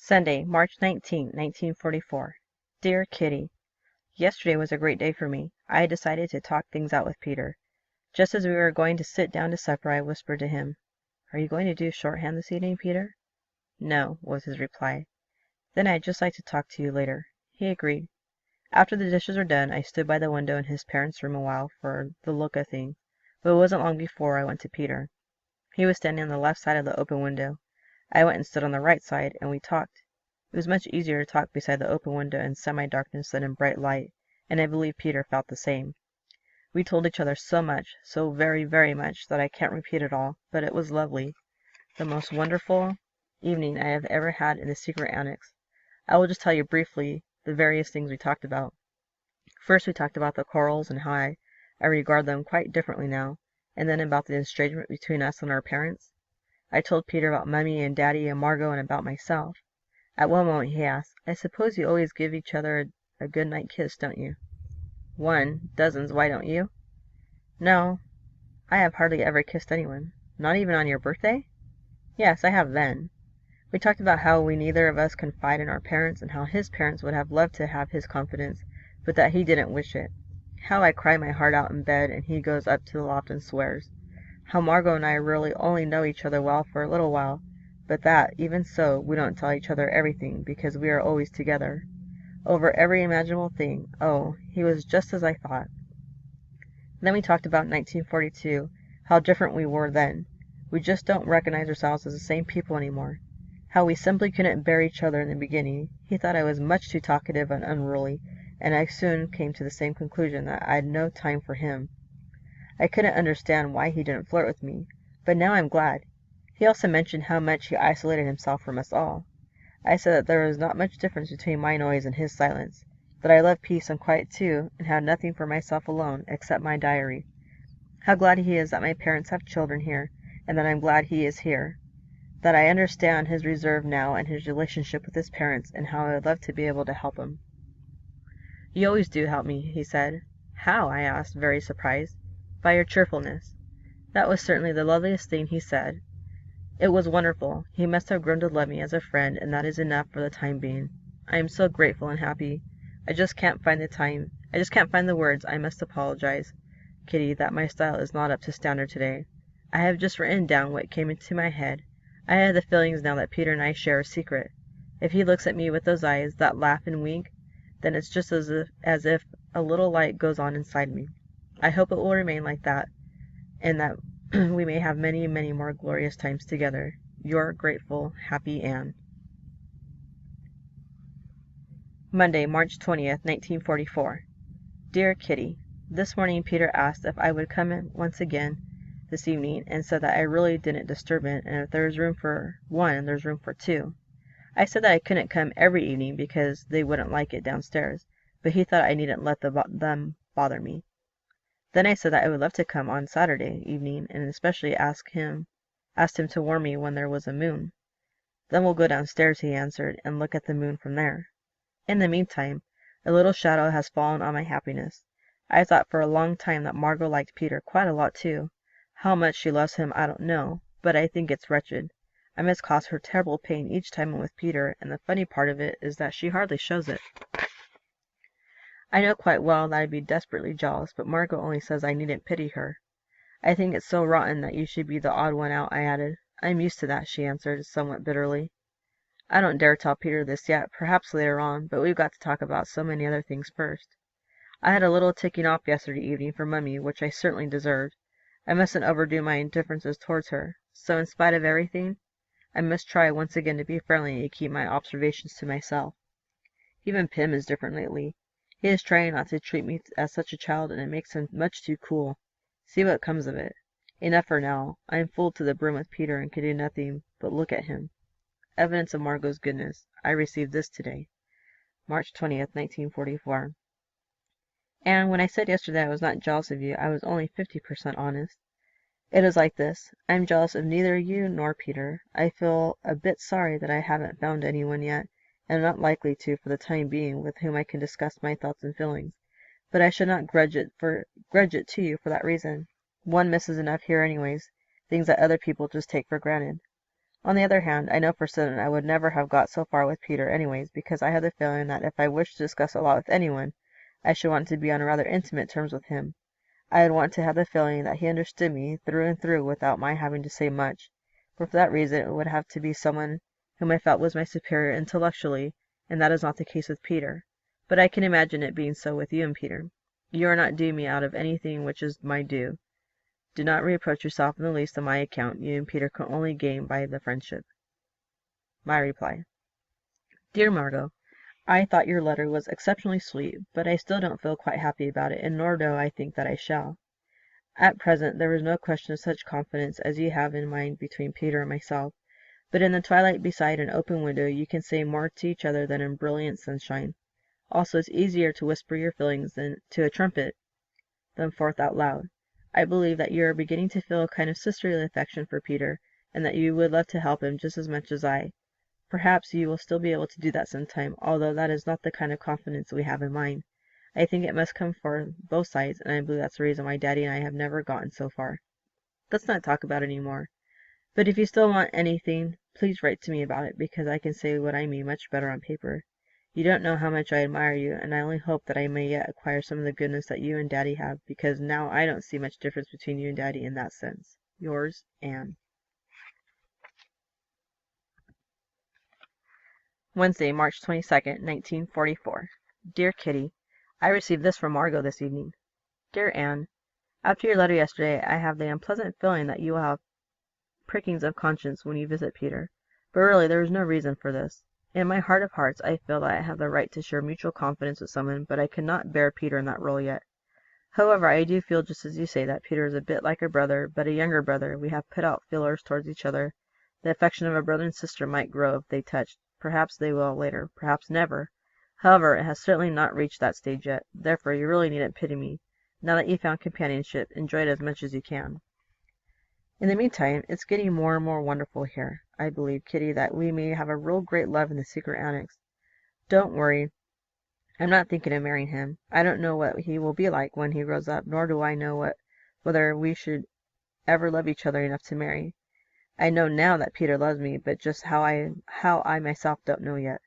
Sunday, March 19, 1944. Dear Kitty, yesterday was a great day for me. I had decided to talk things out with Peter. Just as we were going to sit down to supper, I whispered to him, "Are you going to do shorthand this evening, Peter?" "No," was his reply. "Then I'd just like to talk to you later." He agreed. After the dishes were done, I stood by the window in his parents' room a while for the look of things, but it wasn't long before I went to Peter. He was standing on the left side of the open window. I went and stood on the right side, and we talked. It was much easier to talk beside the open window in semi-darkness than in bright light, and I believe Peter felt the same. We told each other so much, so very, very much, that I can't repeat it all, but it was lovely. The most wonderful evening I have ever had in the secret annex. I will just tell you briefly the various things we talked about. First we talked about the corals and how I regard them quite differently now, and then about the estrangement between us and our parents. I told Peter about Mummy and Daddy and Margot and about myself. At one moment he asked, "I suppose you always give each other a good night kiss, don't you?" "One, dozens, why don't you?" "No, I have hardly ever kissed anyone." "Not even on your birthday?" "Yes, I have then." We talked about how we neither of us confide in our parents, and how his parents would have loved to have his confidence, but that he didn't wish it. How I cry my heart out in bed, and he goes up to the loft and swears. How Margot and I really only know each other well for a little while, but that, even so, we don't tell each other everything, because we are always together. Over every imaginable thing. Oh, he was just as I thought. Then we talked about 1942, how different we were then. We just don't recognize ourselves as the same people anymore. How we simply couldn't bear each other in the beginning. He thought I was much too talkative and unruly, and I soon came to the same conclusion, that I'd no time for him. I couldn't understand why he didn't flirt with me, but now I'm glad. He also mentioned how much he isolated himself from us all. I said that there was not much difference between my noise and his silence, that I loved peace and quiet too, and had nothing for myself alone, except my diary. How glad he is that my parents have children here, and that I'm glad he is here. That I understand his reserve now and his relationship with his parents, and how I would love to be able to help him. "You always do help me," he said. "How?" I asked, very surprised. "By your cheerfulness." That was certainly the loveliest thing he said. It was wonderful. He must have grown to love me as a friend, and that is enough for the time being. I am so grateful and happy. I just can't find the words. I must apologize, Kitty, that my style is not up to standard today. I have just written down what came into my head. I have the feelings now that Peter and I share a secret. If he looks at me with those eyes, that laugh and wink, then it's just as if a little light goes on inside me. I hope it will remain like that, and that we may have many, many more glorious times together. Your grateful, happy Anne. Monday, March 20th, 1944. Dear Kitty, this morning Peter asked if I would come in once again this evening, and said that I really didn't disturb it, and if there is room for one, there's room for two. I said that I couldn't come every evening because they wouldn't like it downstairs, but he thought I needn't let them bother me. Then I said that I would love to come on Saturday evening, and especially asked him to warn me when there was a moon. "Then we'll go downstairs," he answered, "and look at the moon from there. In the meantime, a little shadow has fallen on my happiness. I thought for a long time that Margot liked Peter quite a lot too. How much she loves him I don't know, but I think it's wretched. I must cause her terrible pain each time I'm with Peter, and the funny part of it is that she hardly shows it. I know quite well that I'd be desperately jealous, but Margot only says I needn't pity her. I think it's so rotten that you should be the odd one out," I added. "I'm used to that," she answered, somewhat bitterly. "I don't dare tell Peter this yet, perhaps later on, but we've got to talk about so many other things first. I had a little ticking off yesterday evening for Mummy, which I certainly deserved. I mustn't overdo my indifferences towards her, so in spite of everything, I must try once again to be friendly and keep my observations to myself. Even Pim is different lately. He is trying not to treat me as such a child, and it makes him much too cool. See what comes of it. Enough for now. I am full to the brim with Peter and can do nothing but look at him. Evidence of Margot's goodness. I received this today. March 20th, 1944. And when I said yesterday I was not jealous of you, I was only 50% honest. It is like this. I am jealous of neither you nor Peter. I feel a bit sorry that I haven't found anyone yet, and am not likely to for the time being, with whom I can discuss my thoughts and feelings. But I should not grudge it to you for that reason. One misses enough here anyways, things that other people just take for granted. On the other hand, I know for certain I would never have got so far with Peter anyways, because I have the feeling that if I wished to discuss a lot with anyone, I should want to be on rather intimate terms with him. I would want to have the feeling that he understood me through and through without my having to say much, but for that reason it would have to be someone whom I felt was my superior intellectually, and that is not the case with Peter. But I can imagine it being so with you and Peter. You are not due me out of anything which is my due. Do not reproach yourself in the least on my account. You and Peter can only gain by the friendship. My reply. Dear Margot, I thought your letter was exceptionally sweet, but I still don't feel quite happy about it, and nor do I think that I shall. At present there is no question of such confidence as you have in mind between Peter and myself, but in the twilight beside an open window you can say more to each other than in brilliant sunshine. Also, it's easier to whisper your feelings than to a trumpet them forth out loud. I believe that you are beginning to feel a kind of sisterly affection for Peter, and that you would love to help him just as much as I. Perhaps you will still be able to do that sometime, although that is not the kind of confidence we have in mind. I think it must come for both sides, and I believe that's the reason why Daddy and I have never gotten so far. Let's not talk about it any more. But if you still want anything, please write to me about it, because I can say what I mean much better on paper. You don't know how much I admire you, and I only hope that I may yet acquire some of the goodness that you and Daddy have, because now I don't see much difference between you and Daddy in that sense. Yours, Anne. Wednesday, March 22nd, 1944. Dear Kitty, I received this from Margot this evening. Dear Anne, after your letter yesterday, I have the unpleasant feeling that you will have prickings of conscience when you visit Peter, but really there is no reason for this. In my heart of hearts I feel that I have the right to share mutual confidence with someone, but I cannot bear Peter in that role yet. However, I do feel just as you say that Peter is a bit like a brother, but a younger brother. We have put out feelers towards each other. The affection of a brother and sister might grow if they touched. Perhaps they will later, perhaps never. However, it has certainly not reached that stage yet. Therefore, you really needn't pity me. Now that you've found companionship, enjoy it as much as you can. In the meantime, it's getting more and more wonderful here. I believe, Kitty, that we may have a real great love in the secret annex. Don't worry. I'm not thinking of marrying him. I don't know what he will be like when he grows up, nor do I know whether we should ever love each other enough to marry. I know now that Peter loves me, but just how I myself don't know yet.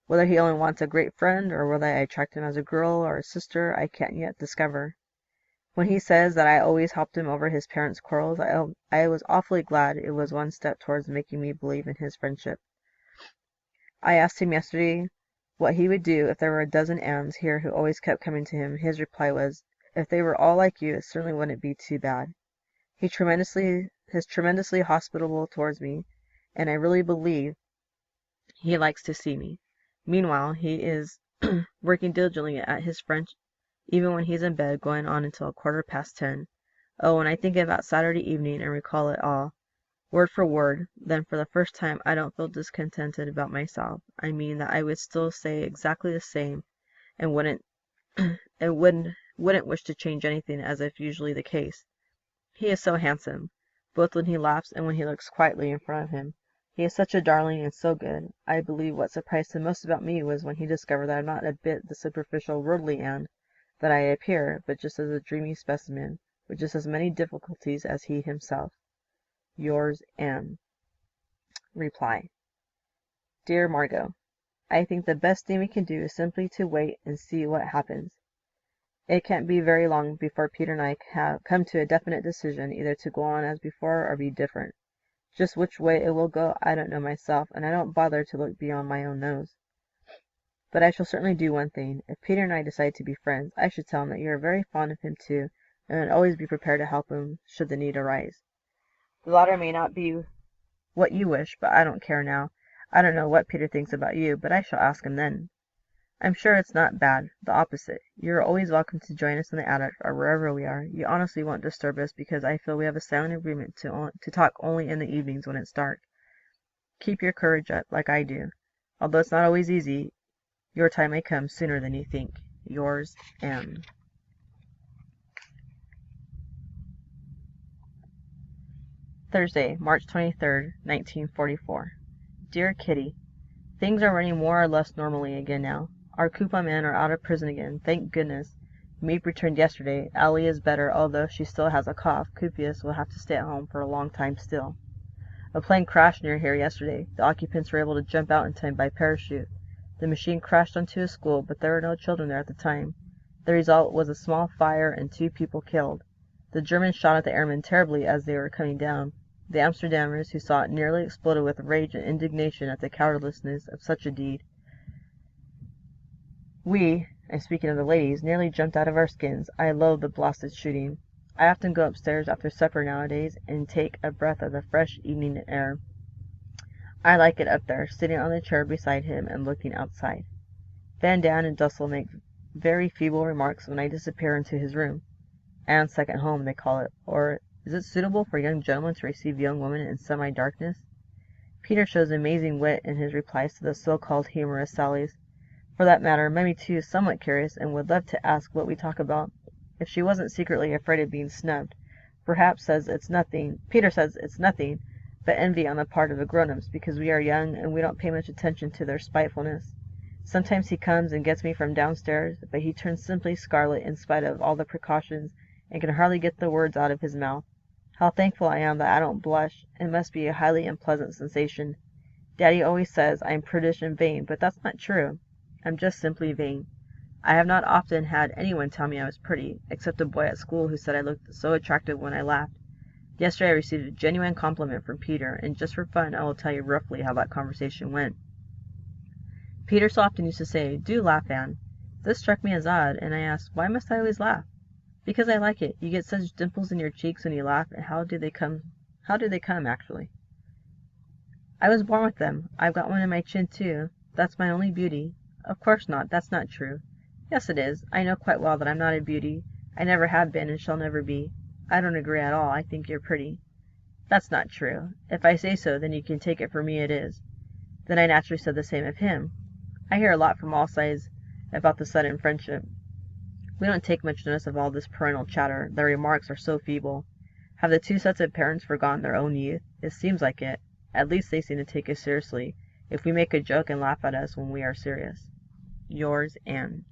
Whether he only wants a great friend, or whether I attract him as a girl or a sister, I can't yet discover. When he says that I always helped him over his parents' quarrels, I was awfully glad it was one step towards making me believe in his friendship. I asked him yesterday what he would do if there were a dozen Annes here who always kept coming to him. His reply was, "If they were all like you, it certainly wouldn't be too bad." He's tremendously hospitable towards me, and I really believe he likes to see me. Meanwhile, he is working diligently at his French, even when he's in bed, going on until 10:15. Oh, when I think about Saturday evening and recall it all, word for word, then for the first time I don't feel discontented about myself. I mean that I would still say exactly the same, and wouldn't wish to change anything, as if usually the case. He is so handsome, both when he laughs and when he looks quietly in front of him. He is such a darling and so good. I believe what surprised him most about me was when he discovered that I'm not a bit the superficial worldly Anne that I appear, but just as a dreamy specimen, with just as many difficulties as he himself. Yours, Anne. Reply. Dear Margot, I think the best thing we can do is simply to wait and see what happens. It can't be very long before Peter and I have come to a definite decision, either to go on as before or be different. Just which way it will go I don't know myself, and I don't bother to look beyond my own nose. But I shall certainly do one thing. If Peter and I decide to be friends, I should tell him that you are very fond of him too, and would always be prepared to help him should the need arise. The latter may not be what you wish, but I don't care now. I don't know what Peter thinks about you, but I shall ask him then. I'm sure it's not bad, the opposite. You are always welcome to join us in the attic, or wherever we are. You honestly won't disturb us, because I feel we have a silent agreement to talk only in the evenings when it's dark. Keep your courage up, like I do. Although it's not always easy, your time may come sooner than you think. Yours, Anne. Thursday, March 23rd, 1944. Dear Kitty, things are running more or less normally again now. Our Coupa men are out of prison again, thank goodness. Miep returned yesterday. Allie is better, although she still has a cough. Kupius will have to stay at home for a long time still. A plane crashed near here yesterday. The occupants were able to jump out in time by parachute. The machine crashed onto a school, but there were no children there at the time. The result was a small fire and 2 people killed. The Germans shot at the airmen terribly as they were coming down. The Amsterdammers who saw it nearly exploded with rage and indignation at the cowardlessness of such a deed. We, I'm speaking of the ladies, nearly jumped out of our skins. I loathe the blasted shooting. I often go upstairs after supper nowadays and take a breath of the fresh evening air. I like it up there, sitting on the chair beside him and looking outside. Van Daan and Dussel make very feeble remarks when I disappear into his room. Anne's second home, they call it. Or is it suitable for young gentlemen to receive young women in semi-darkness? Peter shows amazing wit in his replies to the so-called humorous sallies. For that matter, Mummy too is somewhat curious and would love to ask what we talk about, if she wasn't secretly afraid of being snubbed. Peter says it's nothing but envy on the part of the grown-ups, because we are young and we don't pay much attention to their spitefulness. Sometimes he comes and gets me from downstairs, but he turns simply scarlet in spite of all the precautions, and can hardly get the words out of his mouth. How thankful I am that I don't blush. It must be a highly unpleasant sensation. Daddy always says I am prudish and vain, but that's not true. I'm just simply vain. I have not often had anyone tell me I was pretty, except a boy at school who said I looked so attractive when I laughed. Yesterday I received a genuine compliment from Peter, and just for fun I will tell you roughly how that conversation went. Peter so often used to say, "Do laugh, Anne." This struck me as odd, and I asked, "Why must I always laugh?" "Because I like it. You get such dimples in your cheeks when you laugh, and how do they come, actually?" "I was born with them. I've got one in my chin, too. That's my only beauty." "Of course not. That's not true." "Yes, it is. I know quite well that I'm not a beauty. I never have been and shall never be." "I don't agree at all. I think you're pretty." "That's not true. If I say so, then you can take it from me it is." Then I naturally said the same of him. I hear a lot from all sides about the sudden friendship. We don't take much notice of all this parental chatter. Their remarks are so feeble. Have the 2 sets of parents forgotten their own youth? It seems like it. At least they seem to take us seriously, if we make a joke and laugh at us when we are serious. Yours, Anne.